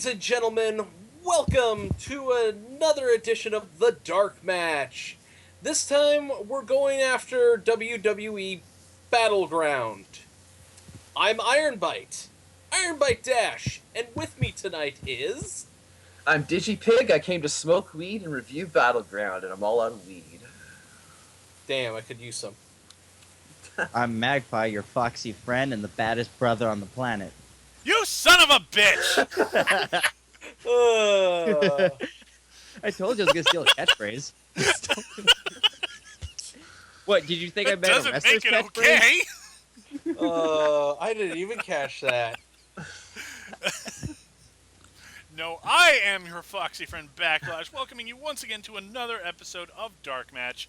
and gentlemen, welcome to another edition of the DarkMatch. This time, we're going after WWE Battleground. I'm Ironbite Dash, and with me tonight is... I'm DigiPig. I came to smoke weed and review Battleground, and I'm all out of weed. Damn, I could use some. I'm Magpie, your foxy friend and the baddest brother on the planet. You son of a bitch! I told you I was going to steal a catchphrase. What, did you think I meant a Doesn't wrestler's make it catchphrase? okay. I didn't even catch that. No, I am your foxy friend Backlash, welcoming you once again to another episode of DarkMatch.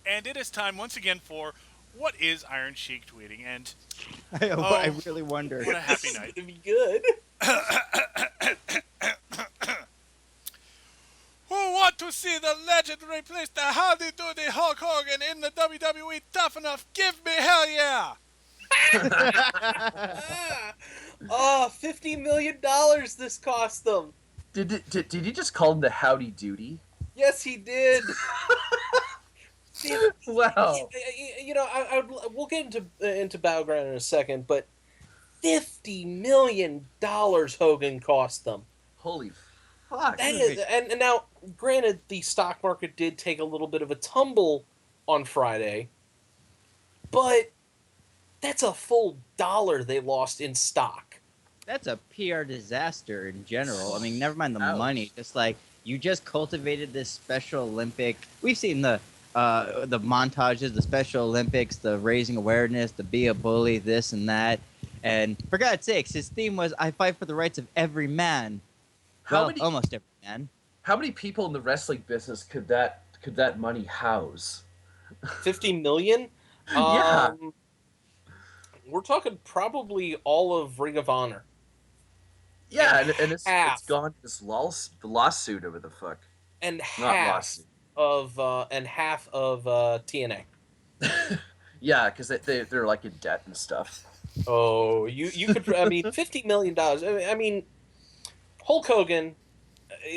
And it is time once again for What is Iron Sheik Tweeting? And I really wonder. what a happy This is night. gonna be good. Who want to see the legend replace the Howdy Doody Hulk Hogan in the WWE Tough Enough? Give me hell yeah! $50 million this cost them. Did you just call him the Howdy Doody? Yes, he did. Wow. You know, we'll get into Battleground in a second, but $50 million Hogan cost them. Holy fuck. That is, and now, granted, the stock market did take a little bit of a tumble on Friday, but that's a full $1 they lost in stock. That's a PR disaster in general. I mean, never mind the Ouch. money. Just like, you just cultivated this Special Olympic. We've seen the montages, the Special Olympics, the raising awareness, the be a bully, this and that. And for God's sakes, his theme was, I fight for the rights of every man. Almost every man. How many people in the wrestling business could that money house? 50 million? Yeah. We're talking probably all of Ring of Honor. Yeah, and it's gone to this lawsuit over the fuck. And Not half lawsuit. of TNA. Yeah, because they're like in debt and stuff. Oh, you could, I mean, $50 million. I mean, Hulk Hogan,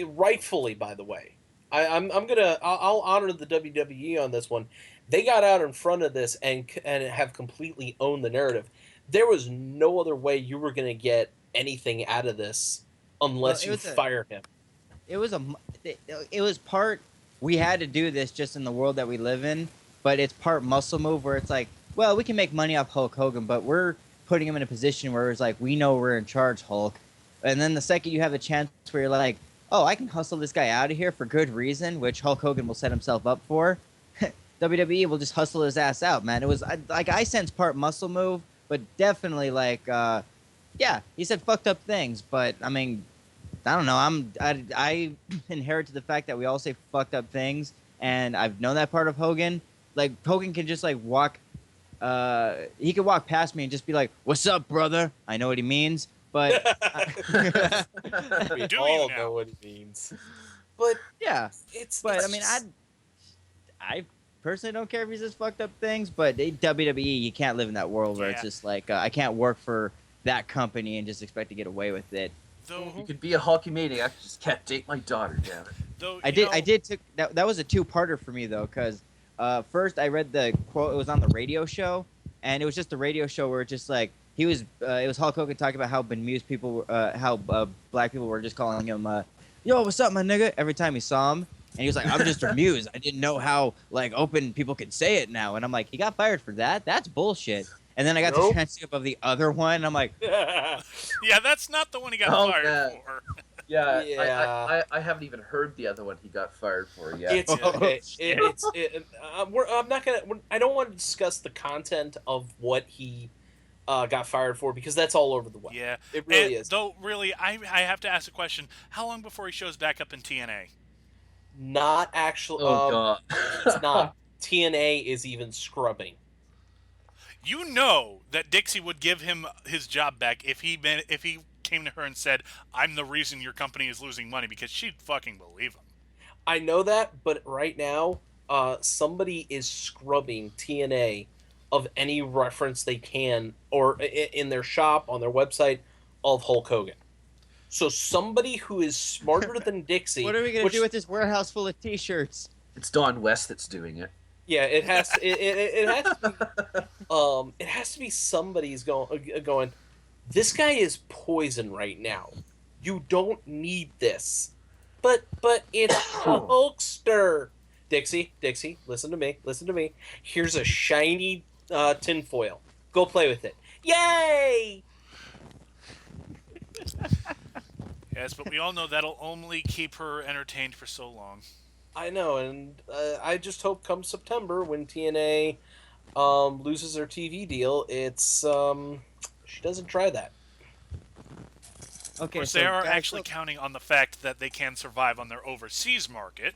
rightfully, by the way, I'll honor the WWE on this one. They got out in front of this and have completely owned the narrative. There was no other way you were going to get anything out of this unless you fire him. It was part, we had to do this just in the world that we live in, but it's part muscle move where it's like, well, we can make money off Hulk Hogan, but we're putting him in a position where it's like, we know we're in charge, Hulk. And then the second you have a chance where you're like, oh, I can hustle this guy out of here for good reason, which Hulk Hogan will set himself up for, WWE will just hustle his ass out, man. It was like, I sense part muscle move, but definitely like, yeah, he said fucked up things, but I mean, I don't know. I inherited the fact that we all say fucked up things, and I've known that part of Hogan. Like, Hogan can just like walk, he could walk past me and just be like, "What's up, brother?" I know what he means, but We Do all you now? know what he means. But yeah. But it's I mean, just- I personally don't care if he says fucked up things, but WWE, you can't live in that world where it's Yeah. just like, I can't work for that company and just expect to get away with it. Though, You could be a Hulkamaniac, just can't date my daughter, damn it. though I did took that was a two-parter for me though, because first I read the quote, it was on the radio show, and it was just the radio show where it just like it was Hulk Hogan talking about how bemused people how black people were just calling him yo, what's up, my nigga, every time he saw him, and he was like, I'm just amused, I didn't know how like open people could say it now, and I'm like, he got fired for that? That's bullshit. And then I got the transcript of the other one, and I'm like, yeah, that's not the one he got Oh, fired yeah. for. Yeah, Yeah. I haven't even heard the other one he got fired for yet. It's Oh, okay. shit. I'm not gonna. I don't want to discuss the content of what he got fired for because that's all over the web. Yeah, It really and is. Though, really, I have to ask a question: how long before he shows back up in TNA? Not actually. Oh god. It's not. TNA is even scrubbing. You know that Dixie would give him his job back if he came to her and said, "I'm the reason your company is losing money," because she'd fucking believe him. I know that, but right now, somebody is scrubbing TNA of any reference they can, or in their shop, on their website, of Hulk Hogan. So somebody who is smarter than Dixie. What are we gonna do with this warehouse full of T-shirts? It's Don West that's doing it. Yeah, it has. It has to be. It has to be somebody's going. This guy is poison right now. You don't need this. But it's a Hulkster. Dixie, listen to me. Here's a shiny tinfoil. Go play with it. Yay! Yes, but we all know that'll only keep her entertained for so long. I know, and I just hope come September when TNA loses their TV deal, it's she doesn't try that. Of course, they are actually counting on the fact that they can survive on their overseas market.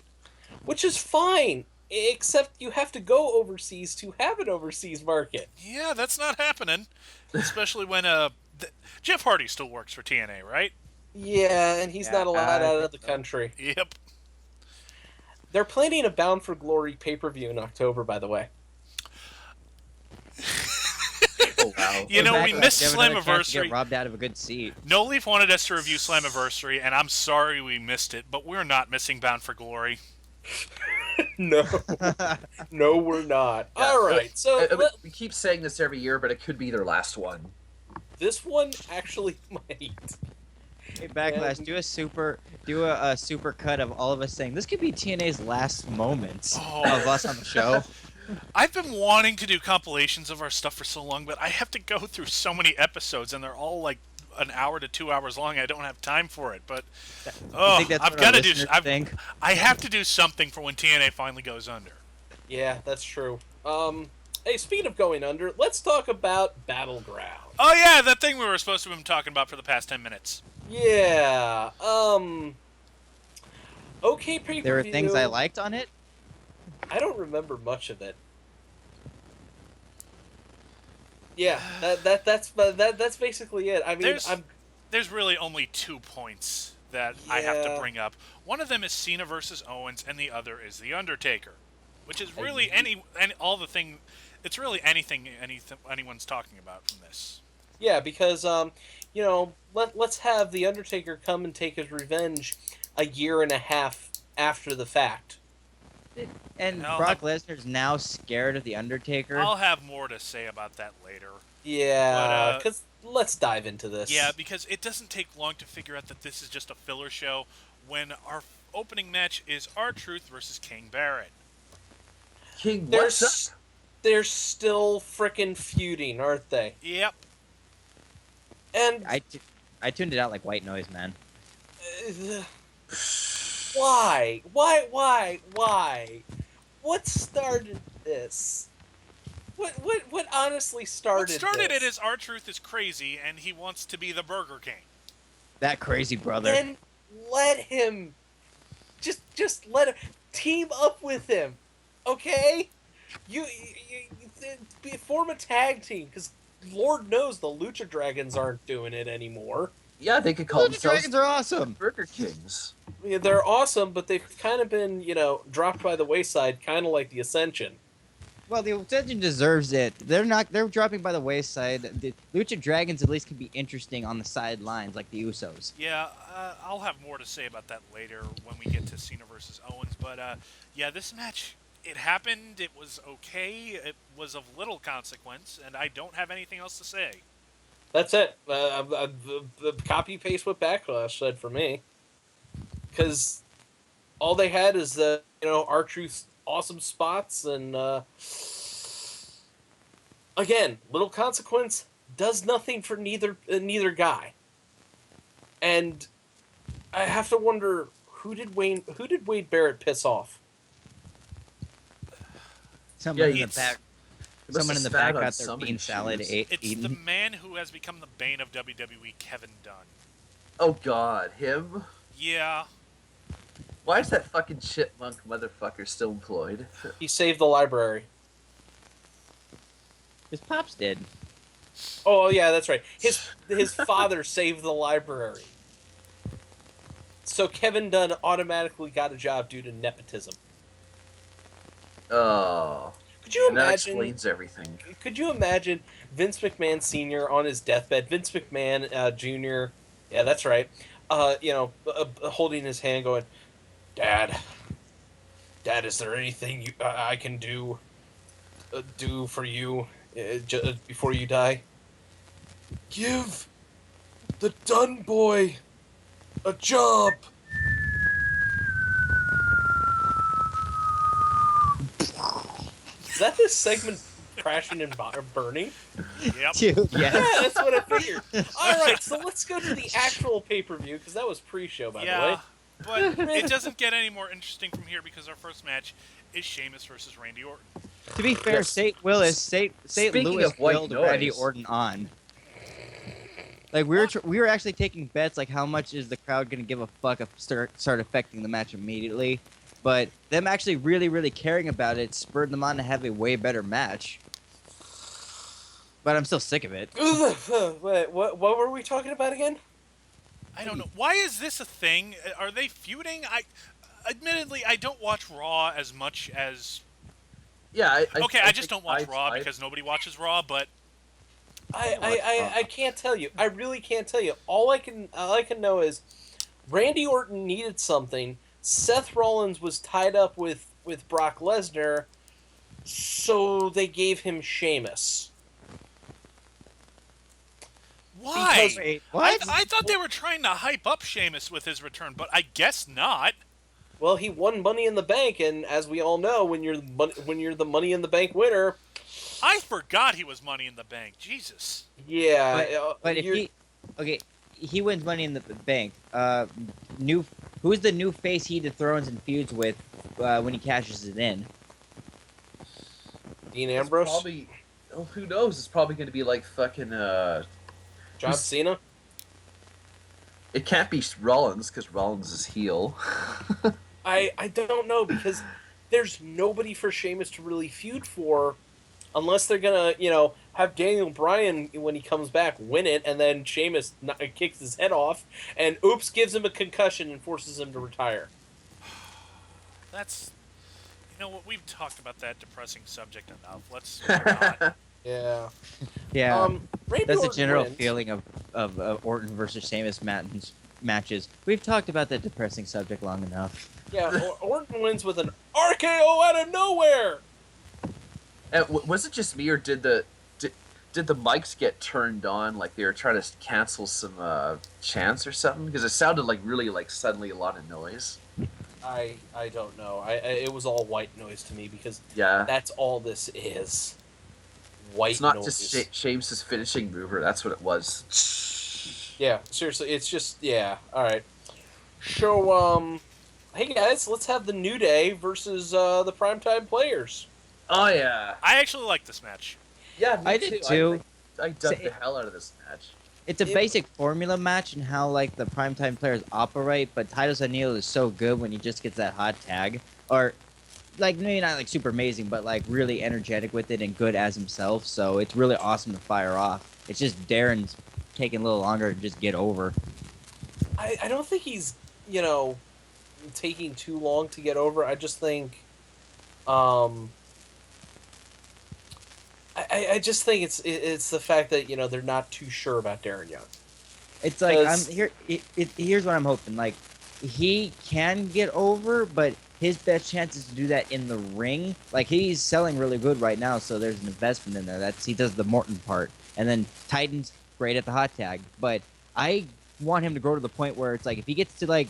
Which is fine, except you have to go overseas to have an overseas market. Yeah, that's not happening. Especially when Jeff Hardy still works for TNA, right? Yeah, and he's not allowed out of the country. Yep. They're planning a Bound for Glory pay-per-view in October, by the way. Oh, wow. You know, we missed Slammiversary. Get robbed out of a good seat. No Leaf wanted us to review Slammiversary, and I'm sorry we missed it, but we're not missing Bound for Glory. No. No, we're not. Yeah. All right, so... we keep saying this every year, but it could be their last one. This one actually might. Hey, Backlash, do a super cut of all of us saying this could be TNA's last moments of us on the show. I've been wanting to do compilations of our stuff for so long, but I have to go through so many episodes, and they're all like an hour to 2 hours long. I don't have time for it, but I've got to do. I have to do something for when TNA finally goes under. Yeah, that's true. Hey, speaking of going under, let's talk about Battleground. Oh yeah, that thing we were supposed to have been talking about for the past 10 minutes. Yeah. Okay, pay-per-view. There were things I liked on it. I don't remember much of it. Yeah, that's basically it. I mean, there's really only 2 points that I have to bring up. One of them is Cena versus Owens, and the other is The Undertaker, which is really it's really anything anyone's talking about from this. Yeah, because let's have The Undertaker come and take his revenge a year and a half after the fact. And Brock Lesnar's now scared of The Undertaker. I'll have more to say about that later. Yeah, because let's dive into this. Yeah, because it doesn't take long to figure out that this is just a filler show when our opening match is R-Truth versus King Barrett. King, what's up? They're still frickin' feuding, aren't they? Yep. And I tuned it out like white noise, man. Why? What started this? What honestly started this? What started it is R-Truth is crazy and he wants to be the Burger King. That crazy brother. Then let him. Just let him team up with him, okay? You form a tag team because Lord knows the Lucha Dragons aren't doing it anymore. Yeah, they could call themselves Dragons are awesome. Burger Kings. Yeah, they're awesome, but they've kind of been, dropped by the wayside, kind of like the Ascension. Well, the Ascension deserves it. They're dropping by the wayside. The Lucha Dragons at least can be interesting on the sidelines, like the Usos. Yeah, I'll have more to say about that later when we get to Cena versus Owens. But yeah, this match, it happened. It was okay. It was of little consequence, and I don't have anything else to say. That's it. The copy paste what Backlash said for me, because all they had is the R-Truth's awesome spots, and again, little consequence does nothing for neither guy, and I have to wonder who did Wade Barrett piss off? Someone in the back. Someone in the back got their bean salad eaten. It's the man who has become the bane of WWE, Kevin Dunn. Oh God, him? Yeah. Why is that fucking chipmunk motherfucker still employed? He saved the library. His pops did. Oh yeah, that's right. His father saved the library. So Kevin Dunn automatically got a job due to nepotism. Oh. Could you imagine? That explains everything. Could you imagine Vince McMahon Sr. on his deathbed, Vince McMahon Jr., yeah, that's right, holding his hand, going, "Dad, Dad, is there anything I can do for you before you die? Give the Dun Boy a job." Is that this segment crashing and burning? Yep. Dude, Yeah, yes. that's what I figured. All right, so let's go to the actual pay-per-view, because that was pre-show, by the way. But it doesn't get any more interesting from here because our first match is Sheamus versus Randy Orton. To be fair, Yes. St. Speaking Louis of white killed noise. Randy Orton on. Like we were actually taking bets, like how much is the crowd gonna give a fuck if start affecting the match immediately. But them actually really caring about it spurred them on to have a way better match. But I'm still sick of it. Wait, what were we talking about again? I don't know. Why is this a thing? Are they feuding? Admittedly, I don't watch Raw as much as... Yeah, I just don't watch Raw because nobody watches Raw, but... I can't tell you. I really can't tell you. All I can know is Randy Orton needed something. Seth Rollins was tied up with Brock Lesnar, so they gave him Sheamus. Why? Wait, what? I thought they were trying to hype up Sheamus with his return, but I guess not. Well, he won Money in the Bank, and as we all know, when you're the Money in the Bank winner, I forgot he was Money in the Bank. Jesus. yeah. But if he wins Money in the Bank. Who's the new face he dethrones and feuds with when he cashes it in? Dean Ambrose, Probably, who knows? It's probably going to be like fucking. John Cena. It can't be Rollins because Rollins is heel. I don't know, because there's nobody for Sheamus to really feud for, unless they're gonna have Daniel Bryan when he comes back win it, and then Sheamus kicks his head off, and oops, gives him a concussion and forces him to retire. That's... You know what? We've talked about that depressing subject enough. Let's not. Yeah. Yeah, Randy that's the Orton general wins. feeling of Orton versus Sheamus matches. We've talked about that depressing subject long enough. Yeah, Orton wins with an RKO out of nowhere. And was it just me, or did the mics get turned on, like they were trying to cancel some chants or something? Because it sounded like really like suddenly a lot of noise. I don't know. It was all white noise to me, because Yeah, that's all this is. White it's not noise. just Sheamus' finishing mover. That's what it was. Yeah, seriously, it's just, yeah. All right. So, hey guys, let's have the New Day versus the Primetime Players. Oh yeah, I actually like this match. yeah. Me I did too. I dug the hell out of this match. It's a basic formula match and how like the primetime players operate, but Titus O'Neil is so good when he just gets that hot tag, or like maybe not like super amazing, but like really energetic with it and good as himself. So it's really awesome to fire off. It's just Darren's taking a little longer to just get over. I don't think he's, taking too long to get over. I just think, I just think it's the fact that they're not too sure about Darren Young. It's like here's what I'm hoping. Like he can get over, but his best chance is to do that in the ring. Like he's selling really good right now, so there's an investment in there. He does the Morton part, and then Titan's great at the hot tag. But I want him to grow to the point where it's like if he gets to like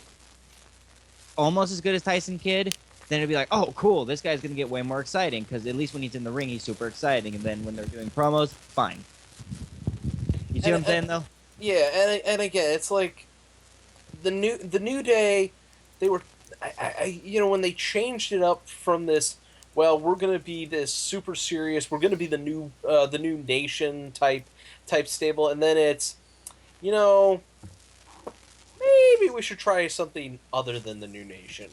almost as good as Tyson Kidd, then it'd be like, oh, cool, this guy's gonna get way more exciting because at least when he's in the ring, he's super exciting, and then when they're doing promos, fine. You see what I'm saying, though? Yeah, and again, it's like the new Day. They were, when they changed it up from this. Well, we're gonna be this super serious. We're gonna be the new Nation type stable, and then it's, maybe we should try something other than the New Nation.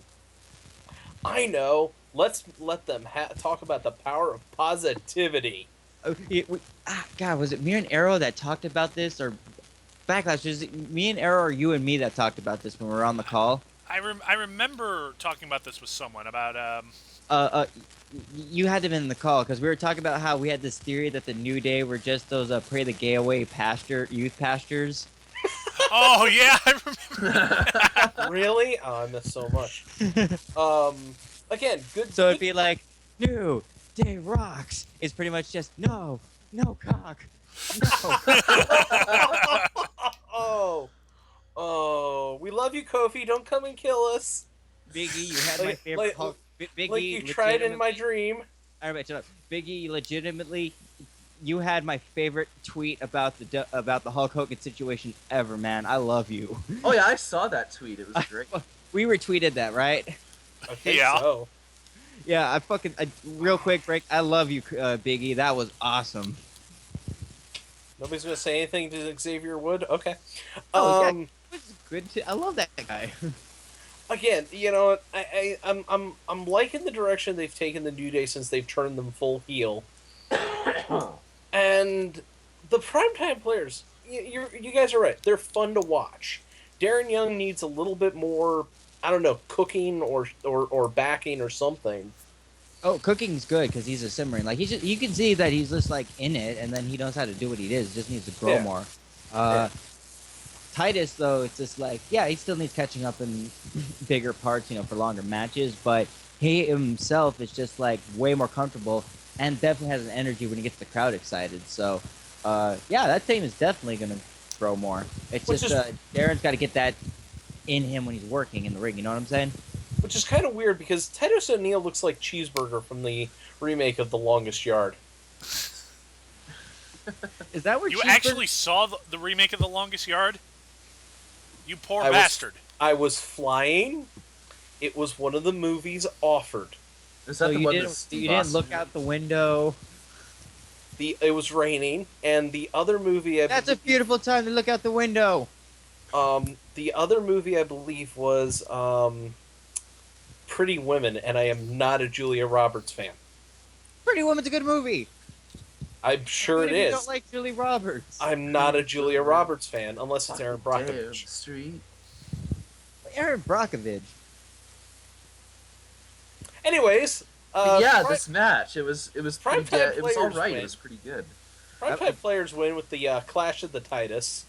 I know. Let's let them talk about the power of positivity. God, was it me and Arrow that talked about this, or Backlash? Was it me and Arrow, or you and me that talked about this when we were on the call? I remember talking about this with someone about You had to have been in the call because we were talking about how we had this theory that the New Day were just those pray the gay away youth pastors. Oh yeah, I remember. Really? Oh, I missed so much. Again, good. So it'd be like, New Day Rocks is pretty much just no cock, no. Oh, oh, we love you, Kofi. Don't come and kill us. Biggie, you had my favorite Hulk. Biggie, Like you tried in my dream. All right, shut up. Biggie, legitimately, you had my favorite tweet about the Hulk Hogan situation ever, man. I love you. Oh yeah, I saw that tweet. It was great. We retweeted that, right? I think Yeah. so. Yeah, real quick break. I love you, Biggie. That was awesome. Nobody's gonna say anything to Xavier Wood. Okay. Oh, yeah, it was good. I love that guy. Again, you know, I'm liking the direction they've taken the New Day since they've turned them full heel. And the primetime players, you guys are right. They're fun to watch. Darren Young needs a little bit more, I don't know, cooking or backing or something. Oh, cooking's good because he's a simmering. Like you can see that he's just like in it, and then he knows how to do what he is. Just needs to grow more. Titus, though, it's just like, yeah, he still needs catching up in bigger parts, for longer matches. But he himself is just like way more comfortable and definitely has an energy when he gets the crowd excited. So, yeah, that team is definitely gonna grow more. It's Darren's got to get that in him when he's working in the ring. You know what I'm saying? Which is kind of weird because Titus O'Neil looks like Cheeseburger from the remake of The Longest Yard. Is that where you actually saw the remake of The Longest Yard? You poor bastard. I was flying. It was one of the movies offered. Is that so the you one didn't, that Steve you didn't Austin look did? out the window. It was raining, and the other movie... That's a beautiful time to look out the window. The other movie, I believe, was Pretty Women, and I am not a Julia Roberts fan. Pretty Woman's a good movie. I'm sure it Even if you is. don't like Julie Roberts. I'm not a Julia Roberts fan, unless it's Aaron Damn Brockovich. Street. Aaron Brockovich. Anyways, this match, it was pretty Primetime good. It was all players right. win. It was pretty good. Primetime players win with the Clash of the Titus.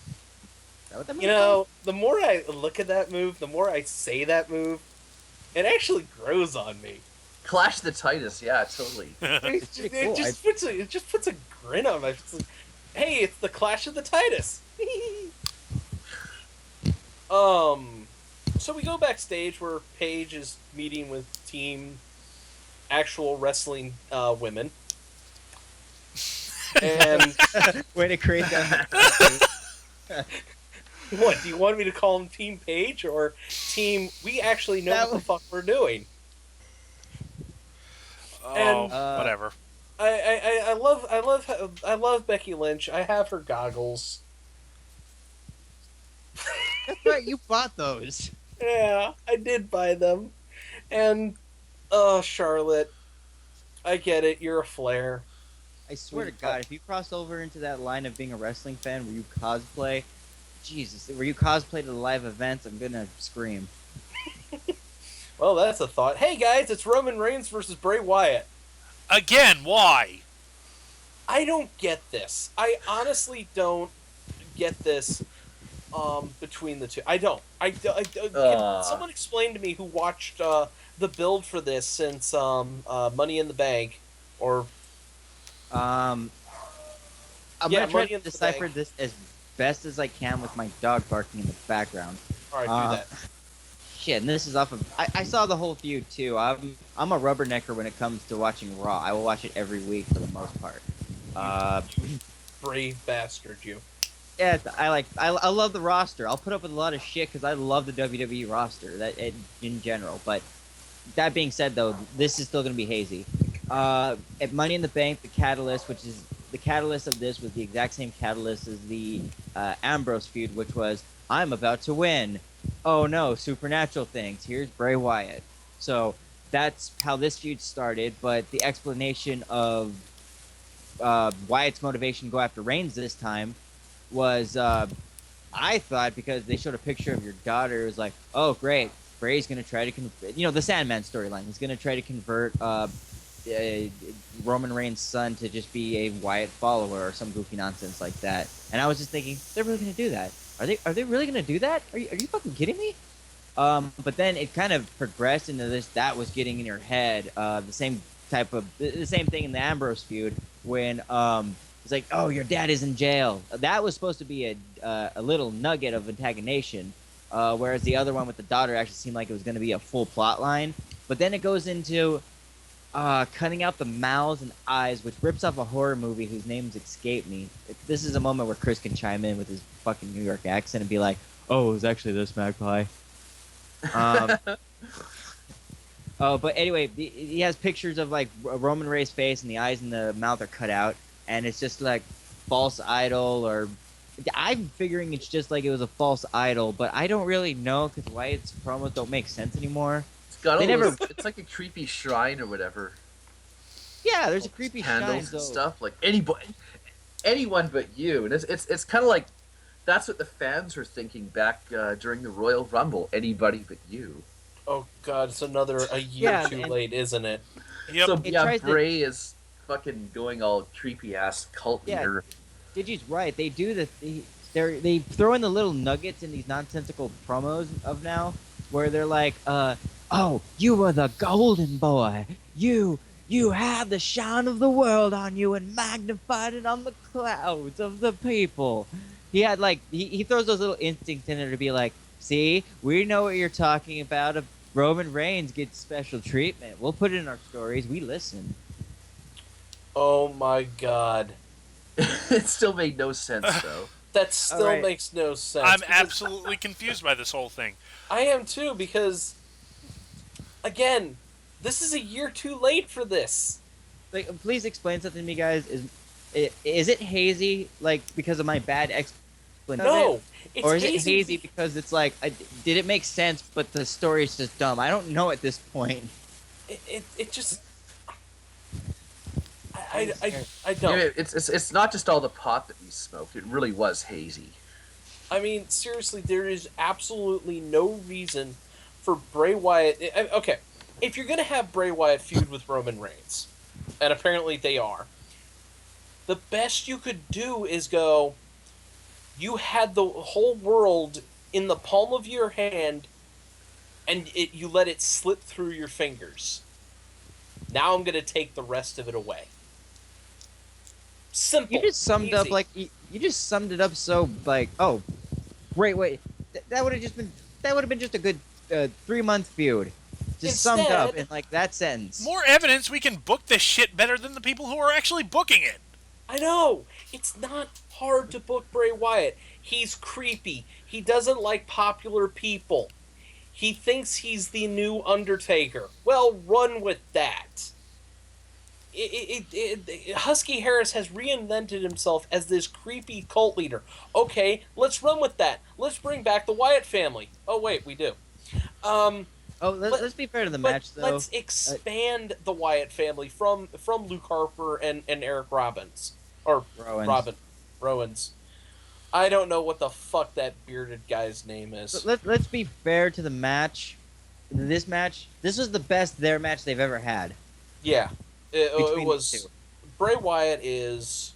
Is that what that You know, the more I look at that move, the more I say that move, it actually grows on me. Clash the Titus, yeah, totally. It just puts a grin on my face. Like, hey, it's the Clash of the Titus. So we go backstage where Paige is meeting with team actual wrestling women. And way to create that. what, do you want me to call them Team Paige or Team we actually know what the fuck we're doing? Oh, whatever. I love Becky Lynch. I have her goggles. That's right, you bought those. Yeah, I did buy them. And Charlotte, I get it, you're a Flair. I swear to God, if you cross over into that line of being a wrestling fan where you cosplay, Jesus, where you cosplay to the live events, I'm gonna scream. Well, that's a thought. Hey guys, it's Roman Reigns versus Bray Wyatt. Again, why? I don't get this. I honestly don't get this between the two. I don't. Can someone explain to me who watched the build for this since Money in the Bank or... I'm gonna try Money to in the decipher Bank. this as best as I can with my dog barking in the background. Alright, do that. Shit, and this is off of... I saw the whole feud, too. I'm a rubbernecker when it comes to watching Raw. I will watch it every week for the most part. Brave bastard, you. Yeah, I love the roster. I'll put up with a lot of shit because I love the WWE roster in general. But that being said, though, this is still going to be hazy. At Money in the Bank, the catalyst of this was the exact same catalyst as the Ambrose feud, which was, I'm about to win. Oh no, supernatural things. Here's Bray Wyatt. So that's how this feud started, but the explanation of Wyatt's motivation to go after Reigns this time was, I thought, because they showed a picture of your daughter, it was like, oh great, Bray's going to try to convert, the Sandman storyline. He's going to try to convert Roman Reigns' son to just be a Wyatt follower or some goofy nonsense like that. And I was just thinking, they're really going to do that. Are they really gonna do that? Are you fucking kidding me? But then it kind of progressed into this. That was getting in your head. The same thing in the Ambrose feud when it's like, oh, your dad is in jail. That was supposed to be a little nugget of antagonization, whereas the other one with the daughter actually seemed like it was going to be a full plot line. But then it goes into cutting out the mouths and eyes, which rips off a horror movie whose names escape me. This is a moment where Chris can chime in with his fucking New York accent and be like, "Oh, it was actually this Magpie." But anyway, he has pictures of like a Roman Reigns' face, and the eyes and the mouth are cut out, and it's just like false idol, or I'm figuring it's just like it was a false idol, but I don't really know because Wyatt's promos don't make sense anymore. It's like a creepy shrine or whatever. Yeah, there's a creepy candles shrine, and stuff. Like anyone but you, and it's kind of like that's what the fans were thinking back during the Royal Rumble. Anybody but you. Oh God, it's a year too late, isn't it? Yep. So Bray is fucking going all creepy ass cult leader. Digi's right. They do they throw in the little nuggets in these nonsensical promos of now, where they're like, "Oh, you were the golden boy. You had the shine of the world on you and magnified it on the clouds of the people." He had like he throws those little instincts in there to be like, "See, we know what you're talking about. If Roman Reigns gets special treatment, we'll put it in our stories. We listen." Oh my God. It still made no sense though. That still makes no sense. I'm absolutely confused by this whole thing. I am too, because again, this is a year too late for this. Like, please explain something to me, guys. Is it hazy like because of my bad explanation? No, it's or is it hazy because it's like, did it make sense, but the story is just dumb? I don't know at this point. It just. I don't. Yeah, it's not just all the pot that we smoked. It really was hazy. I mean, seriously, there is absolutely no reason for Bray Wyatt. Okay, if you're gonna have Bray Wyatt feud with Roman Reigns, and apparently they are, the best you could do is go. You had the whole world in the palm of your hand, and you let it slip through your fingers. Now I'm gonna take the rest of it away. Simple. You just summed easy. up like you just summed it up so like, oh, wait, that would have been just a good 3-month feud, just summed up in like that sentence. More evidence we can book this shit better than the people who are actually booking it. I know. It's not hard to book Bray Wyatt. He's creepy. He doesn't like popular people. He thinks he's the new Undertaker. Well, run with that. Husky Harris has reinvented himself as this creepy cult leader. Okay, let's run with that. Let's bring back the Wyatt family. Oh, wait, we do. Let's be fair to the match, though. Let's expand the Wyatt family from Luke Harper and Eric Robbins. Or Rowans. I don't know what the fuck that bearded guy's name is. Let's be fair to the match. This was the best their match they've ever had. Yeah. It was. Bray Wyatt is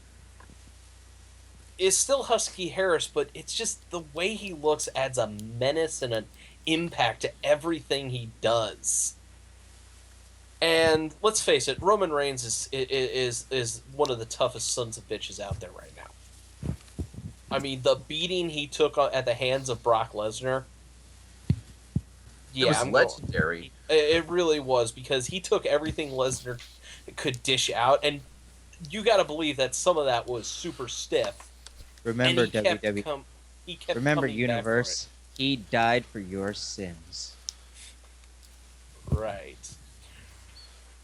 still Husky Harris, but it's just the way he looks adds a menace and an impact to everything he does. And let's face it, Roman Reigns is one of the toughest sons of bitches out there right now. I mean, the beating he took at the hands of Brock Lesnar. Yeah, it was legendary. It really was, because he took everything Lesnar could dish out, and you got to believe that some of that was super stiff. Remember, WWE. Remember, coming Universe. He died for your sins. Right.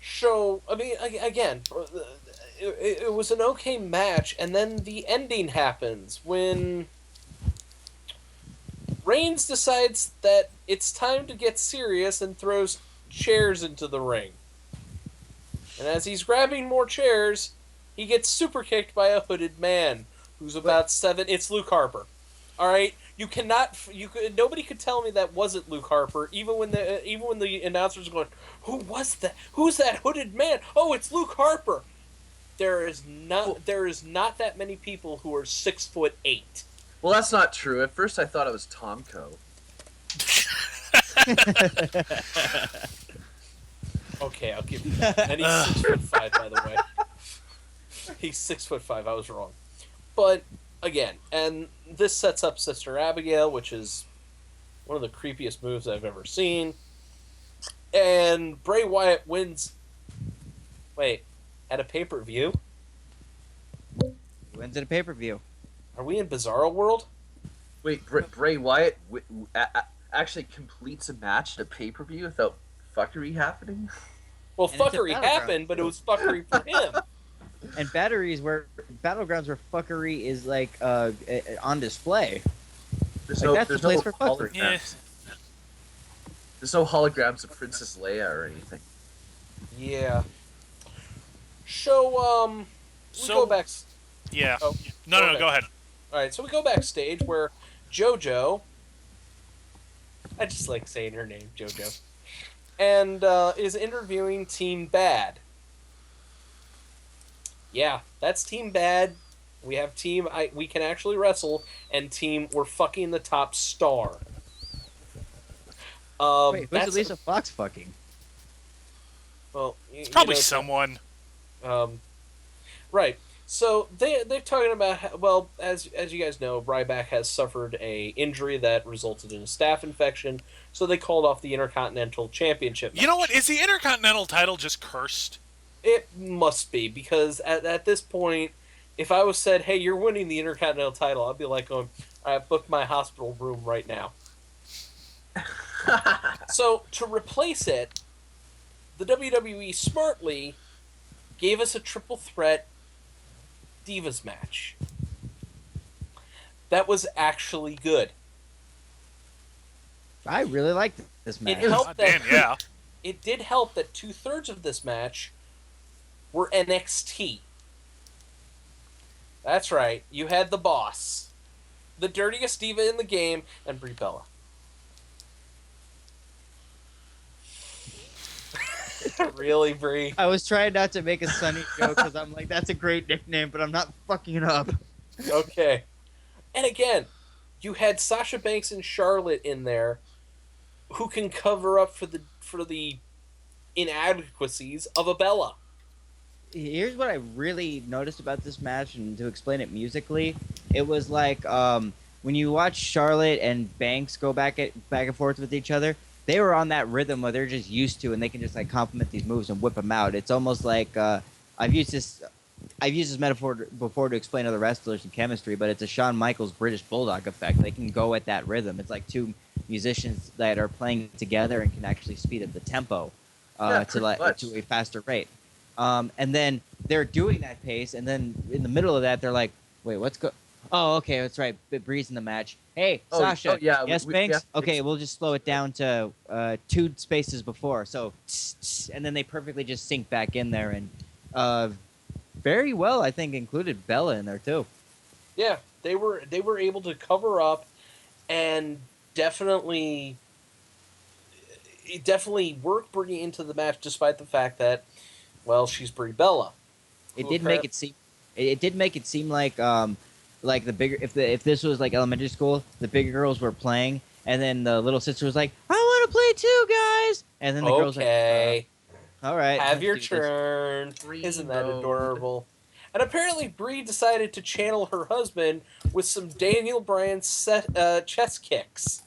So, I mean, again, it was an okay match, and then the ending happens when Reigns decides that it's time to get serious and throws chairs into the ring. And as he's grabbing more chairs, he gets super kicked by a hooded man who's about 7. It's Luke Harper. All right, nobody could tell me that wasn't Luke Harper. Even when the announcers were going, who was that? Who's that hooded man? Oh, it's Luke Harper. There is not that many people who are 6'8". Well, that's not true. At first, I thought it was Tomko. Okay, I'll give you that. And he's 6'5", by the way. He's 6'5". I was wrong. But again, and this sets up Sister Abigail, which is one of the creepiest moves I've ever seen. And Bray Wyatt wins. Wait, at a pay-per-view? Wins at a pay-per-view. Are we in Bizarro World? Wait, Bray Wyatt actually completes a match at a pay-per-view without fuckery happening? Well, And it's a fuckery happened, but it was fuckery for him. And battlegrounds where fuckery is like on display. There's Like, that's the place for fuckery. holograms. Yeah. There's no holograms of Princess Leia or anything. Yeah. So, we go back... Yeah. Oh, No, go ahead. Alright, so we go backstage where JoJo... I just like saying her name, JoJo. And is interviewing Team Bad. Yeah, that's Team Bad. We have Team We Can Actually Wrestle, and Team We're Fucking the Top Star. Wait, who's Lisa Fox fucking? Well, It's probably someone. Right. So they're talking about, well, as you guys know, Ryback has suffered a injury that resulted in a staph infection, so they called off the Intercontinental Championship match. You know what? Is the Intercontinental title just cursed? It must be, because at this point, if I was said, hey, you're winning the Intercontinental title, I'd be like going, I booked my hospital room right now. So, to replace it, the WWE smartly gave us a triple threat Divas match. That was actually good. I really liked this match. It helped that, yeah. It did help that 2/3 of this match were NXT. That's right. You had the boss, the dirtiest diva in the game, and Brie Bella. Really, Brie? I was trying not to make a Sunny joke because I'm like, that's a great nickname, but I'm not fucking it up. Okay. And again, you had Sasha Banks and Charlotte in there, who can cover up for the inadequacies of a Bella. Here's what I really noticed about this match, and to explain it musically, it was like when you watch Charlotte and Banks go back and forth with each other, they were on that rhythm where they're just used to, and they can just like complement these moves and whip them out. It's almost like I've used this metaphor before to explain other wrestlers and chemistry, but it's a Shawn Michaels British Bulldog effect. They can go at that rhythm. It's like two musicians that are playing together and can actually speed up the tempo to a faster rate. And then they're doing that pace, and then in the middle of that, they're like, "Wait, what's go? Oh, okay, that's right. Brie's in the match. Hey, Sasha. Yeah, yes, Banks. Okay, we'll just slow it down to 2 spaces before. So, and then they perfectly just sink back in there, and very well, I think, included Bella in there too. Yeah, they were able to cover up, and definitely work Brie into the match, despite the fact that, well, she's Brie Bella. It did make it seem like the bigger, if this was like elementary school, the bigger girls were playing, and then the little sister was like, "I want to play too, guys," and then the girls like, "All right, have your turn." Isn't that adorable? And apparently, Brie decided to channel her husband with some Daniel Bryan chest kicks.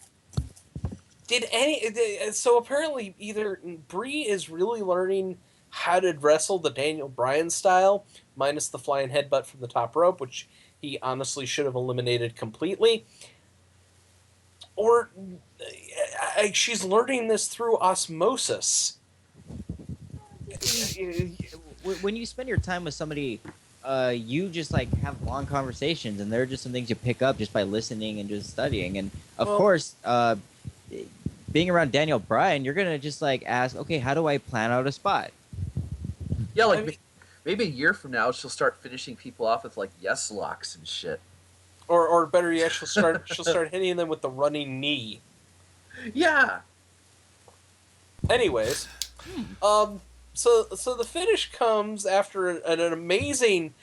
So apparently, either Brie is really learning how to wrestle the Daniel Bryan style, minus the flying headbutt from the top rope, which he honestly should have eliminated completely, or she's learning this through osmosis. When you spend your time with somebody, you just like have long conversations, and there are just some things you pick up just by listening and just studying. And of course, being around Daniel Bryan, you're gonna just like ask, okay, how do I plan out a spot? Yeah, like maybe a year from now, she'll start finishing people off with like yes locks and shit. Or better yet, she'll start hitting them with the running knee. Yeah. Anyways, so the finish comes after an amazing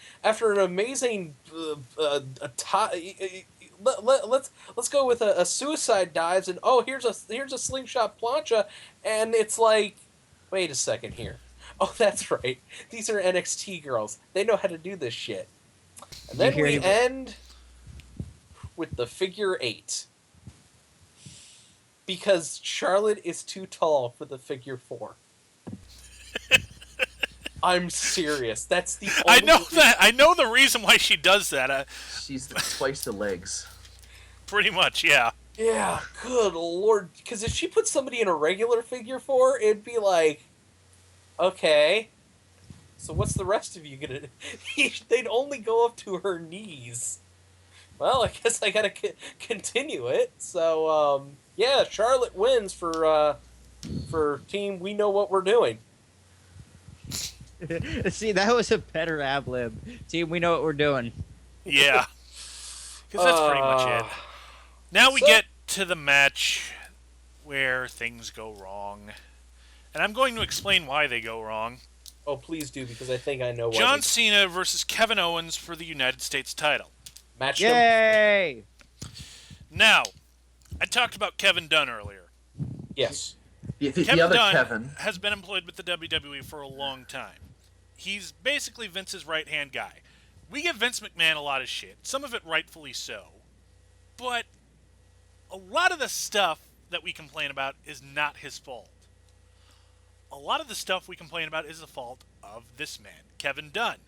let's go with a suicide dives, and here's a slingshot plancha, and it's like, wait a second here. Oh, that's right. These are NXT girls. They know how to do this shit. And then we end with the figure 8. Because Charlotte is too tall for the figure 4. I'm serious. That's the only I know the reason why she does that. She's twice the legs. Pretty much, yeah. Yeah, good lord. Because if she put somebody in a regular figure 4, it'd be like, okay, so what's the rest of you gonna do? They'd only go up to her knees. Well, I guess I gotta continue it. So, yeah, Charlotte wins for team We Know What We're Doing. See, that was a better ad lib. Team We Know What We're Doing. Yeah. Because that's pretty much it. Now we get to the match where things go wrong. And I'm going to explain why they go wrong. Oh, please do, because I think I know why. John Cena versus Kevin Owens for the United States title. Match Yay! Now, I talked about Kevin Dunn earlier. Yes. Kevin other Dunn Kevin has been employed with the WWE for a long time. He's basically Vince's right-hand guy. We give Vince McMahon a lot of shit, some of it rightfully so. But a lot of the stuff that we complain about is not his fault. A lot of the stuff we complain about is the fault of this man, Kevin Dunn.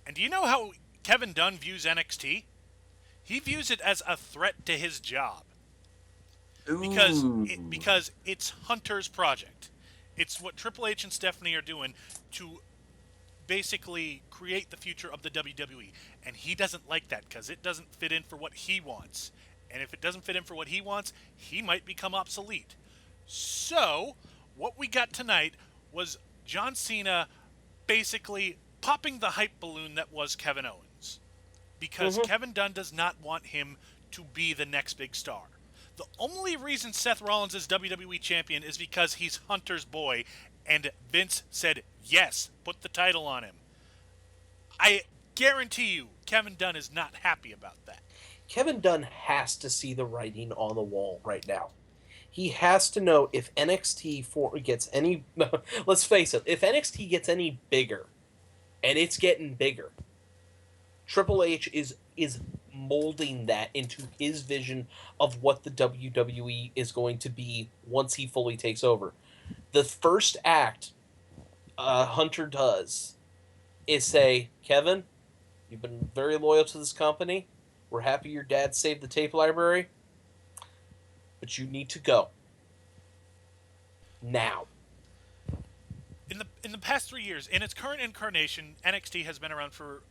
And do you know how Kevin Dunn views NXT? He views it as a threat to his job. Because it's Hunter's project. It's what Triple H and Stephanie are doing to basically create the future of the WWE. And he doesn't like that because it doesn't fit in for what he wants. And if it doesn't fit in for what he wants, he might become obsolete. So, what we got tonight was John Cena basically popping the hype balloon that was Kevin Owens. Because Kevin Dunn does not want him to be the next big star. The only reason Seth Rollins is WWE champion is because he's Hunter's boy, and Vince said, yes, put the title on him. I guarantee you, Kevin Dunn is not happy about that. Kevin Dunn has to see the writing on the wall right now. He has to know if NXT gets any... Let's face it, if NXT gets any bigger, and it's getting bigger, Triple H is molding that into his vision of what the WWE is going to be once he fully takes over. The first act Hunter does is say, Kevin, you've been very loyal to this company. We're happy your dad saved the tape library. But you need to go. Now. In the past 3 years, in its current incarnation, NXT has been around for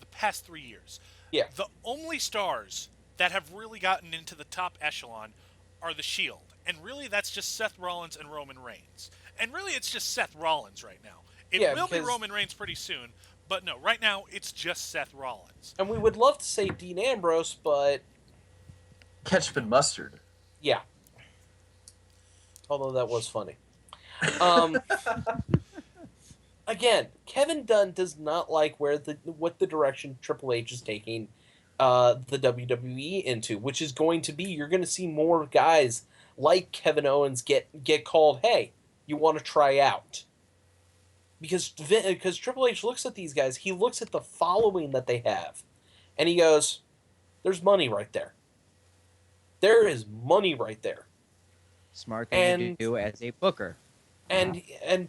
the past 3 years. Yeah. The only stars that have really gotten into the top echelon are the Shield. And really, that's just Seth Rollins and Roman Reigns. And really, it's just Seth Rollins right now. It will be Roman Reigns pretty soon, but no, right now, it's just Seth Rollins. And we would love to say Dean Ambrose, but... Ketchup and mustard. Yeah. Although that was funny. Again, Kevin Dunn does not like what the direction Triple H is taking the WWE into, which is going to be, you're going to see more guys like Kevin Owens get called, hey, you want to try out? Because Triple H looks at these guys, he looks at the following that they have, and he goes, there's money right there. There is money right there. Smart thing to do as a booker. And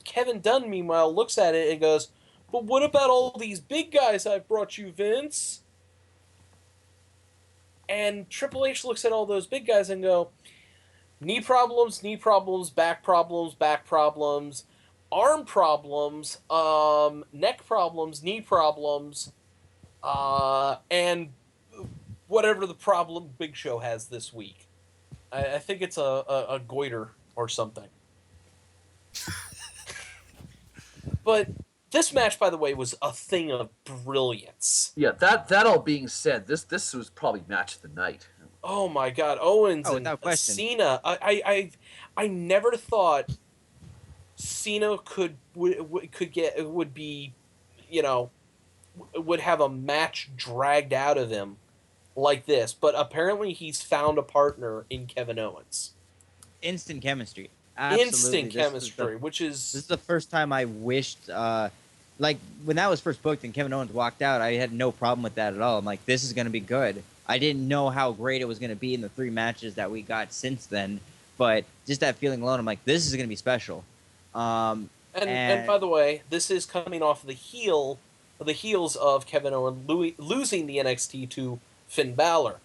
Kevin Dunn, meanwhile, looks at it and goes, but what about all these big guys I've brought you, Vince? And Triple H looks at all those big guys and go, knee problems, back problems, arm problems, neck problems, knee problems, and whatever the problem Big Show has this week. I think it's a goiter or something. But this match, by the way, was a thing of brilliance. Yeah, that all being said, this was probably match of the night. Oh my God, Owens and Cena. I never thought Cena would be, would have a match dragged out of him like this, but apparently he's found a partner in Kevin Owens. Instant chemistry. Absolutely. Instant chemistry, which is... This is the first time I wished, like, when that was first booked and Kevin Owens walked out, I had no problem with that at all. I'm like, this is going to be good. I didn't know how great it was going to be in the 3 matches that we got since then, but just that feeling alone, I'm like, this is going to be special. And by the way, this is coming off the heels of Kevin Owens losing the NXT to Finn Balor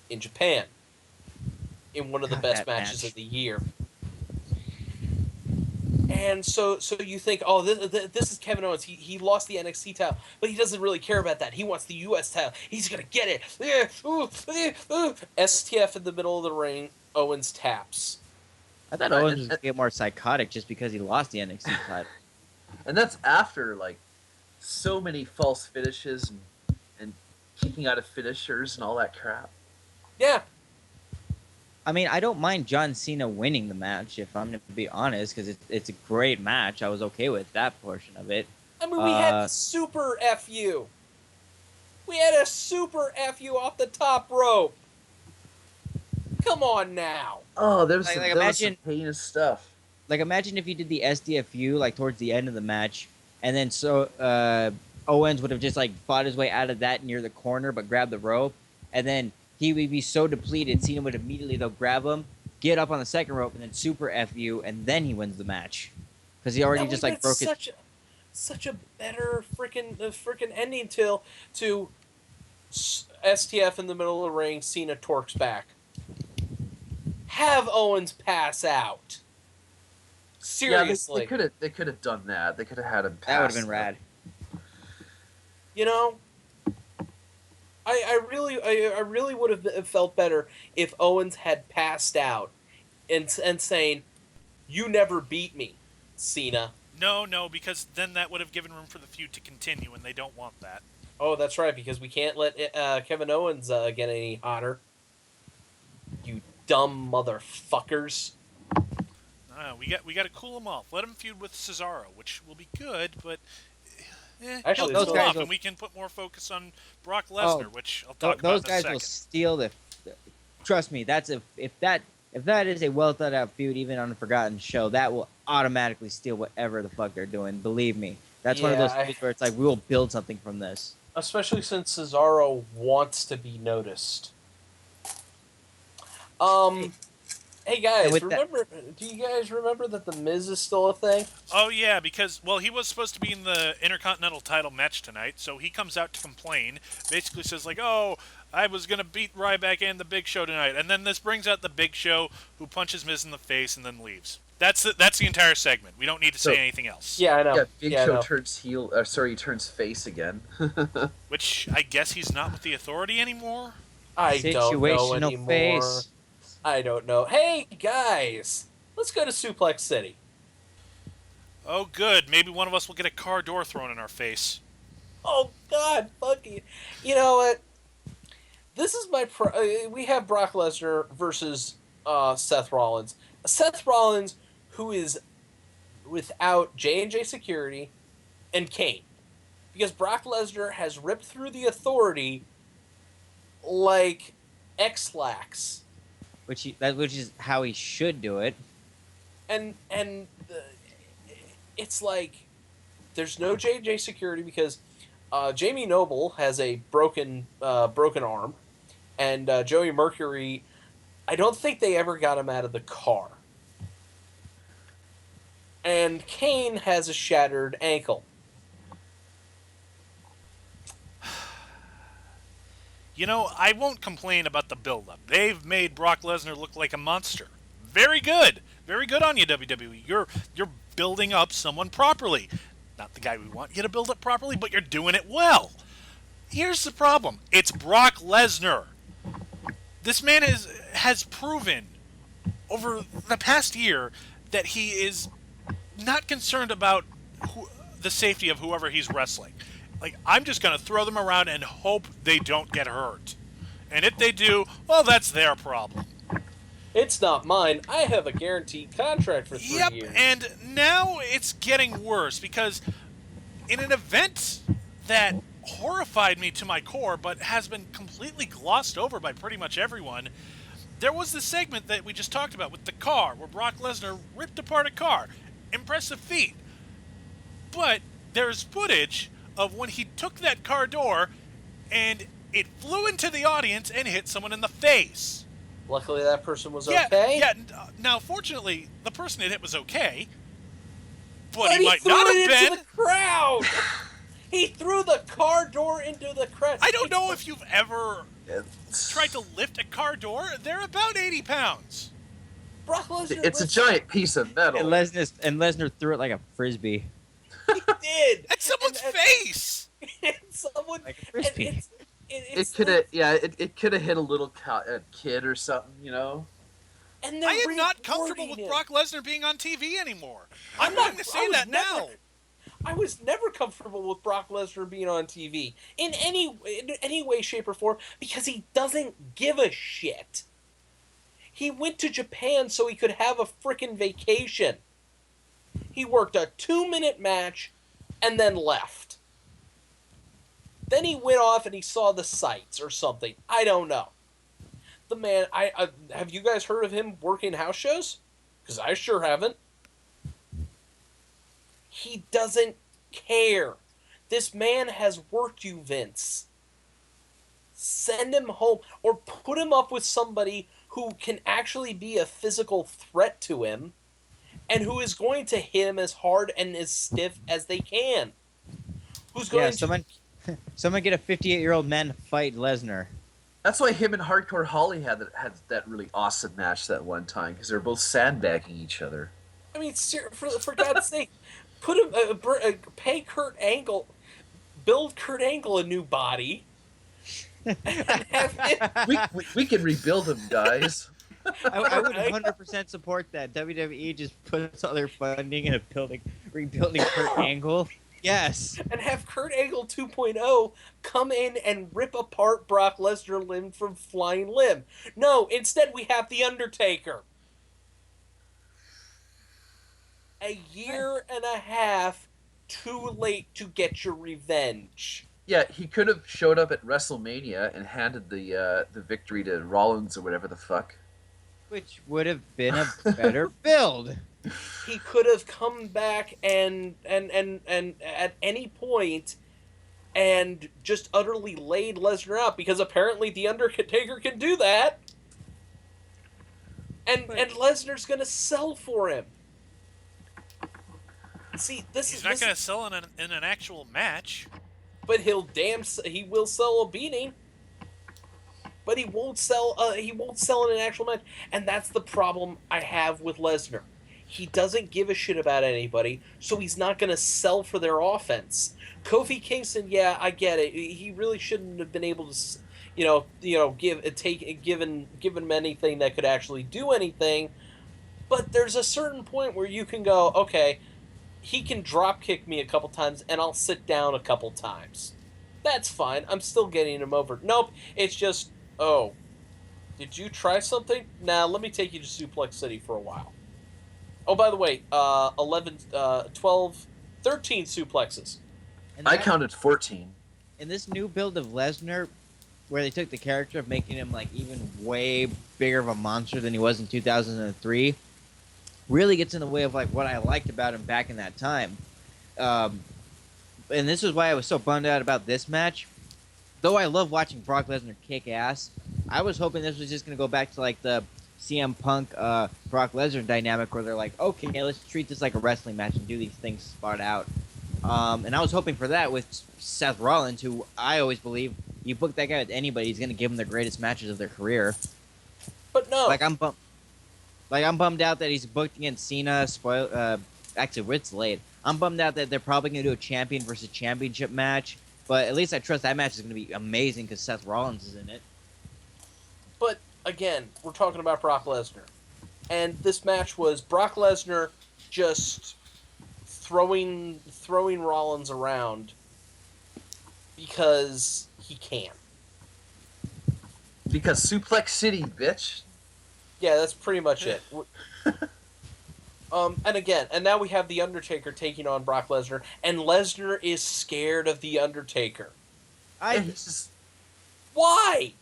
in Japan in one of the best matches of the year. And so you think, oh, this is Kevin Owens. He lost the NXT title, but he doesn't really care about that. He wants the U.S. title. He's going to get it. STF in the middle of the ring. Owens taps. I thought Owens was going to get more psychotic just because he lost the NXT title. And that's after, like, so many false finishes and kicking out of finishers and all that crap. Yeah. I mean, I don't mind John Cena winning the match, if I'm going to be honest, because it's a great match. I was okay with that portion of it. I mean, we had the super FU. We had a super FU off the top rope. Come on now. Oh, there was some heinous stuff. Like, imagine if you did the SDFU, like, towards the end of the match, and then Owens would have just, like, fought his way out of that near the corner, but grabbed the rope, and then he would be so depleted, Cena would immediately, they'll grab him, get up on the second rope, and then super FU, and then he wins the match. Because he already just, like, broke it. Such a better freaking ending to STF in the middle of the ring, Cena torques back. Have Owens pass out. Seriously. Yeah, they could have done that. They could have had him pass. That would have been rad. You know, I really would have felt better if Owens had passed out and saying, "You never beat me, Cena." No, because then that would have given room for the feud to continue, and they don't want that. Oh, that's right, because we can't let Kevin Owens get any hotter. You dumb motherfuckers. We got to cool him off. Let him feud with Cesaro, which will be good, but actually, he'll cool off, and we can put more focus on Brock Lesnar, which I'll talk about in a second. Those guys will steal the. Trust me, that's if that is a well thought out feud, even on a forgotten show, that will automatically steal whatever the fuck they're doing. Believe me, that's one of those feuds where it's like we will build something from this. Especially since Cesaro wants to be noticed. Hey guys, do you guys remember that The Miz is still a thing? Oh yeah, because, well, he was supposed to be in the Intercontinental title match tonight, so he comes out to complain, basically says like, oh, I was going to beat Ryback and the Big Show tonight, and then this brings out the Big Show, who punches Miz in the face and then leaves. That's the entire segment. We don't need to say anything else. Yeah, I know. Yeah, Big Show turns heel, he turns face again. Which, I guess he's not with the Authority anymore? I don't know anymore. Face. I don't know. Hey, guys! Let's go to Suplex City. Oh, good. Maybe one of us will get a car door thrown in our face. Oh, God. Fuck you. You know what? This is my... we have Brock Lesnar versus Seth Rollins. Seth Rollins, who is without J&J Security and Kane. Because Brock Lesnar has ripped through the Authority like X-Lax. Which is how he should do it. And it's like there's no J&J Security because Jamie Noble has a broken arm, and Joey Mercury, I don't think they ever got him out of the car. And Kane has a shattered ankle. You know, I won't complain about the build-up. They've made Brock Lesnar look like a monster. Very good. Very good on you, WWE. You're building up someone properly. Not the guy we want you to build up properly, but you're doing it well. Here's the problem. It's Brock Lesnar. This man has proven over the past year that he is not concerned about the safety of whoever he's wrestling. Like, I'm just going to throw them around and hope they don't get hurt. And if they do, well, that's their problem. It's not mine. I have a guaranteed contract for 3 years. Yep, and now it's getting worse because in an event that horrified me to my core, but has been completely glossed over by pretty much everyone. There was the segment that we just talked about with the car, where Brock Lesnar ripped apart a car. Impressive feat. But there's footage of when he took that car door and it flew into the audience and hit someone in the face. Luckily, that person was okay. Yeah. Now, fortunately, the person it hit was okay, but he might threw not it have into been. the crowd. He threw the car door into the crowd. I don't know if you've ever tried to lift a car door. They're about 80 pounds. Brock Lesnar. It's a giant piece of metal. And Lesnar threw it like a frisbee. He did. At someone's face. And someone. Like a frisbee. It could have, it could have hit a little kid or something, you know. And I am not comfortable with Brock Lesnar being on TV anymore. I'm going to say that now. I was never comfortable with Brock Lesnar being on TV in any way, shape, or form because he doesn't give a shit. He went to Japan so he could have a frickin' vacation. He worked a 2-minute match and then left. Then he went off and he saw the sights or something. I don't know. The man, have you guys heard of him working house shows? Because I sure haven't. He doesn't care. This man has worked you, Vince. Send him home or put him up with somebody who can actually be a physical threat to him and who is going to hit him as hard and as stiff as they can. Who's going to... Someone get a 58-year-old man to fight Lesnar. That's why him and Hardcore Holly had that really awesome match that one time, because they were both sandbagging each other. I mean, for God's sake, put him, pay Kurt Angle, build Kurt Angle a new body, and have him... we can rebuild him, guys. I would 100% support that. WWE just puts all their funding into rebuilding Kurt Angle. Yes. And have Kurt Angle 2.0 come in and rip apart Brock Lesnar limb from flying limb. No, instead we have The Undertaker. A year and a half too late to get your revenge. Yeah, he could have showed up at WrestleMania and handed the victory to Rollins or whatever the fuck. Which would have been a better build. He could have come back and at any point and just utterly laid Lesnar out because apparently The Undertaker can do that. And Lesnar's going to sell for him. See, he's not going to sell in an actual match. But he will sell a beating. But he won't sell in an actual match, and that's the problem I have with Lesnar. He doesn't give a shit about anybody, so he's not going to sell for their offense. Kofi Kingston, yeah, I get it. He really shouldn't have been able to, given him anything that could actually do anything. But there's a certain point where you can go, okay, he can drop kick me a couple times, and I'll sit down a couple times. That's fine. I'm still getting him over. Nope, it's just, oh, did you try something? Nah, let me take you to Suplex City for a while. Oh, by the way, 11, 12, 13 suplexes. I counted 14. In this new build of Lesnar, where they took the character of making him like even way bigger of a monster than he was in 2003, really gets in the way of like what I liked about him back in that time. And this is why I was so bummed out about this match. Though I love watching Brock Lesnar kick ass, I was hoping this was just going to go back to like the CM Punk, Brock Lesnar dynamic where they're like, okay, let's treat this like a wrestling match and do these things spot out. And I was hoping for that with Seth Rollins, who I always believe you book that guy with anybody, he's going to give them the greatest matches of their career. But no. I'm bummed out that he's booked against Cena. Actually, it's late. I'm bummed out that they're probably going to do a champion versus championship match. But at least I trust that match is going to be amazing because Seth Rollins is in it. But again, we're talking about Brock Lesnar. And this match was Brock Lesnar just throwing Rollins around because he can. Because Suplex City, bitch. Yeah, that's pretty much it. And now we have The Undertaker taking on Brock Lesnar, and Lesnar is scared of The Undertaker. It's just Why?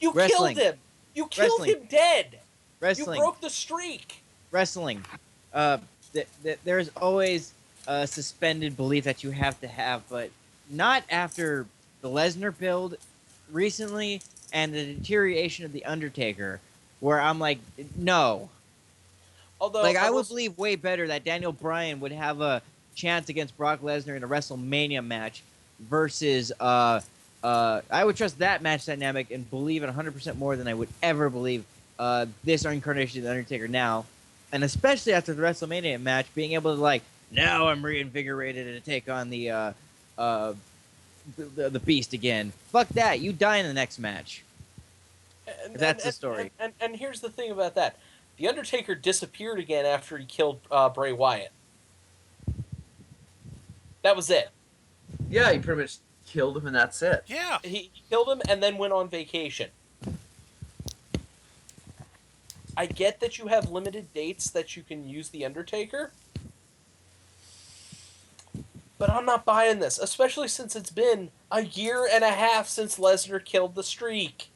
You Wrestling. killed him. You killed Wrestling. him dead. Wrestling. You broke the streak. Wrestling. There's always a suspended belief that you have to have, but not after the Lesnar build recently and the deterioration of the Undertaker, where I'm like, no. Although, Like, I would believe way better that Daniel Bryan would have a chance against Brock Lesnar in a WrestleMania match versus I would trust that match dynamic and believe it 100% more than I would ever believe this incarnation of the Undertaker now, and especially after the WrestleMania match, being able to like, now I'm reinvigorated to take on the Beast again. Fuck that! You die in the next match. That's the story. And here's the thing about that: the Undertaker disappeared again after he killed Bray Wyatt. That was it. yeah, he pretty much killed him and that's it. Yeah. He killed him and then went on vacation. I get that you have limited dates that you can use the Undertaker, but I'm not buying this, especially since it's been a year and a half since Lesnar killed the streak.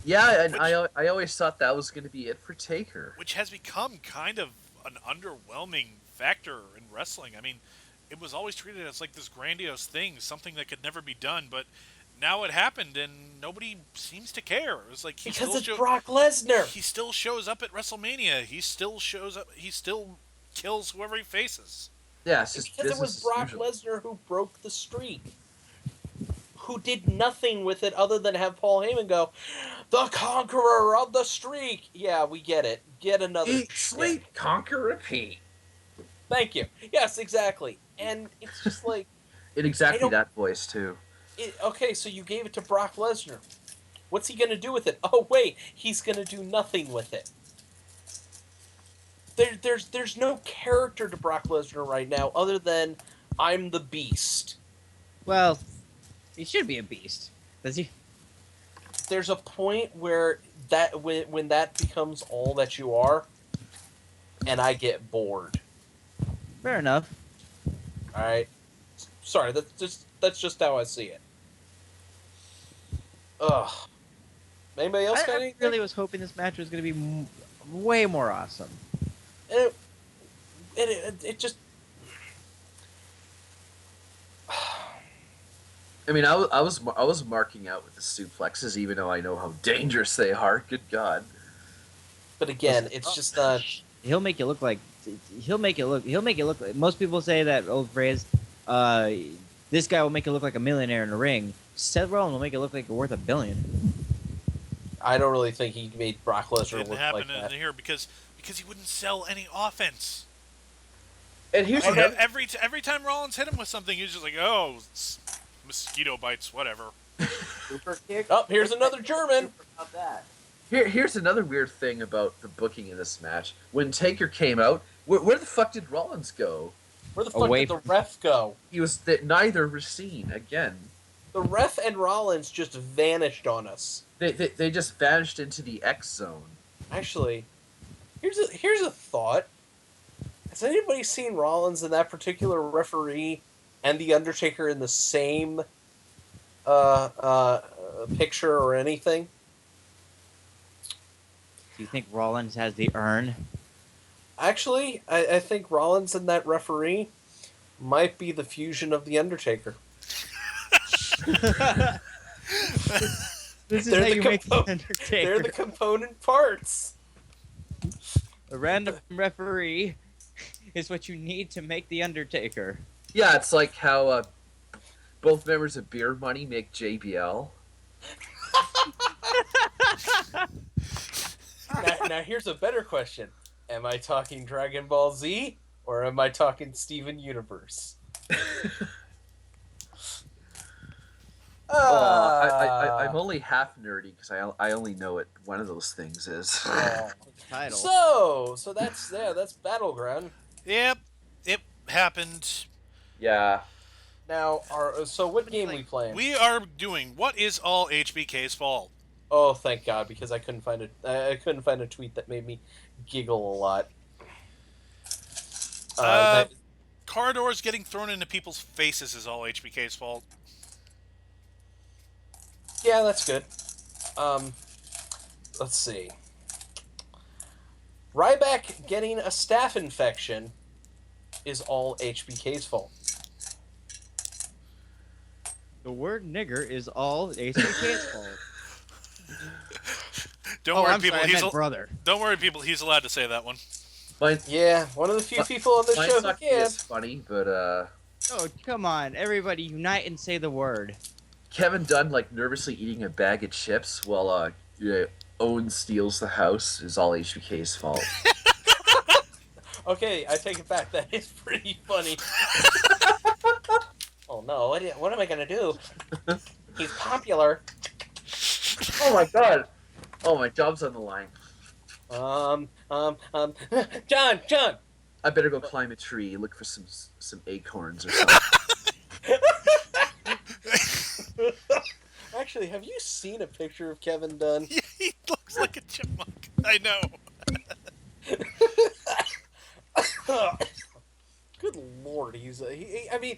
Yeah, and I always thought that was going to be it for Taker. Which has become kind of an underwhelming factor in wrestling. I mean, it was always treated as like this grandiose thing, something that could never be done, but now it happened and nobody seems to care. It was like Because it's Brock Lesnar. He still shows up at WrestleMania. He still shows up. He still kills whoever he faces. Yeah, it's just Because it was Brock Lesnar who broke the streak. Who did nothing with it other than have Paul Heyman go, the conqueror of the streak. Yeah, we get it. Get another. Eat, sleep, conquer, repeat. Thank you. Yes, exactly. And it's just like... In exactly that voice, too. Okay, so you gave it to Brock Lesnar. What's he going to do with it? Oh, wait, he's going to do nothing with it. There's no character to Brock Lesnar right now other than I'm the Beast. Well, he should be a beast. Does he? There's a point where when that becomes all that you are, and I get bored. Fair enough. All right. Sorry, that's just how I see it. Ugh. Anybody else got anything? I really was hoping this match was going to be way more awesome. It just... I mean, I was marking out with the suplexes, even though I know how dangerous they are. Good God! But again, it's just not. He'll make it look like. He'll make it look. Most people say that old phrase. This guy will make it look like a millionaire in the ring. Seth Rollins will make it look like you're worth $1 billion. I don't really think he made Brock Lesnar look like that. It didn't happen here because he wouldn't sell any offense. And here's every time Rollins hit him with something, he was just like, "Oh, mosquito bites, whatever." Super kick. Oh, here's another German. About that. Here's another weird thing about the booking in this match. When Taker came out, where the fuck did Rollins go? Where the fuck did the ref go? He was neither was seen again. The ref and Rollins just vanished on us. They just vanished into the X zone. Actually, here's a thought. Has anybody seen Rollins and that particular referee and the Undertaker in the same picture or anything? Do you think Rollins has the urn? Actually, I think Rollins and that referee might be the fusion of the Undertaker. This is how you make the Undertaker. They're the component parts. A random referee is what you need to make the Undertaker. Yeah, it's like how both members of Beer Money make JBL. Now here's a better question. Am I talking Dragon Ball Z or am I talking Steven Universe? I'm only half nerdy because I only know what one of those things is. Title. So that's Battleground. Yep, it happened. Yeah. Now, so what game are we playing? We are doing What Is All HBK's Fault? Oh, thank God, because I couldn't find a tweet that made me giggle a lot. car doors getting thrown into people's faces is all HBK's fault. Yeah, that's good. Let's see. Ryback getting a staph infection is all HBK's fault. The word nigger is all HBK's fault. Don't worry, I'm people. sorry, I meant brother. Don't worry, people. He's allowed to say that one. Yeah, one of the few people on this show who can. It's funny, but Oh, come on. Everybody unite and say the word. Kevin Dunn, like, nervously eating a bag of chips while Owen steals the house is all HBK's fault. Okay, I take it back. That is pretty funny. Oh no, what am I going to do? He's popular. Oh my god! Oh, my job's on the line. John! I better go climb a tree, look for some acorns or something. Actually, have you seen a picture of Kevin Dunn? Yeah, he looks like a chipmunk. I know. Good lord, I mean,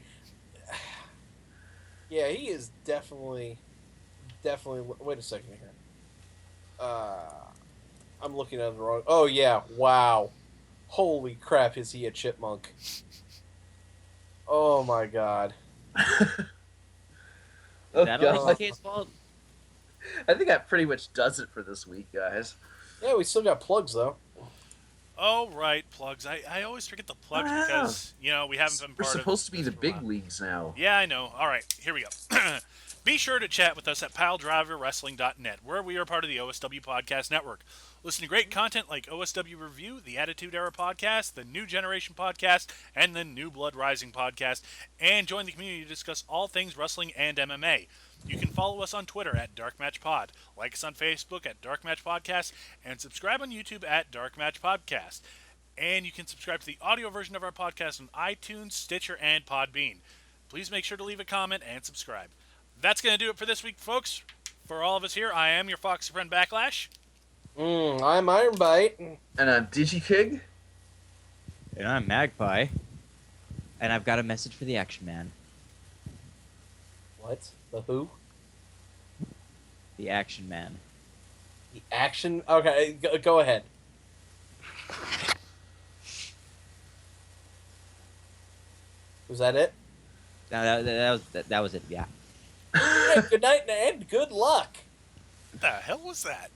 yeah, he is definitely. Wait a second here. I'm looking at the wrong. Oh yeah, wow, holy crap, is he a chipmunk? Oh my god. Oh, That God. all HBK's fault? I think that pretty much does it for this week, guys. Yeah, we still got plugs though. Oh, right, plugs. I always forget the plugs because, we haven't been part of... We're supposed to be this the for a big while. leagues now. Yeah, I know. All right, here we go. Be sure to chat with us at PileDriverWrestling.net, where we are part of the OSW Podcast Network. Listen to great content like OSW Review, the Attitude Era Podcast, the New Generation Podcast, and the New Blood Rising Podcast, and join the community to discuss all things wrestling and MMA. You can follow us on Twitter at DarkMatchPod, like us on Facebook at DarkMatch Podcast, and subscribe on YouTube at DarkMatch Podcast. And you can subscribe to the audio version of our podcast on iTunes, Stitcher, and Podbean. Please make sure to leave a comment and subscribe. That's going to do it for this week, folks. For all of us here, I am your Foxy friend Backlash. I'm Ironbite. And I'm DigiPig. And I'm Magpie. And I've got a message for the Action Man. What? The who? The Action Man. The action? Okay, go ahead. Was that it? No, that was it, yeah. Hey, good night and good luck. What the hell was that?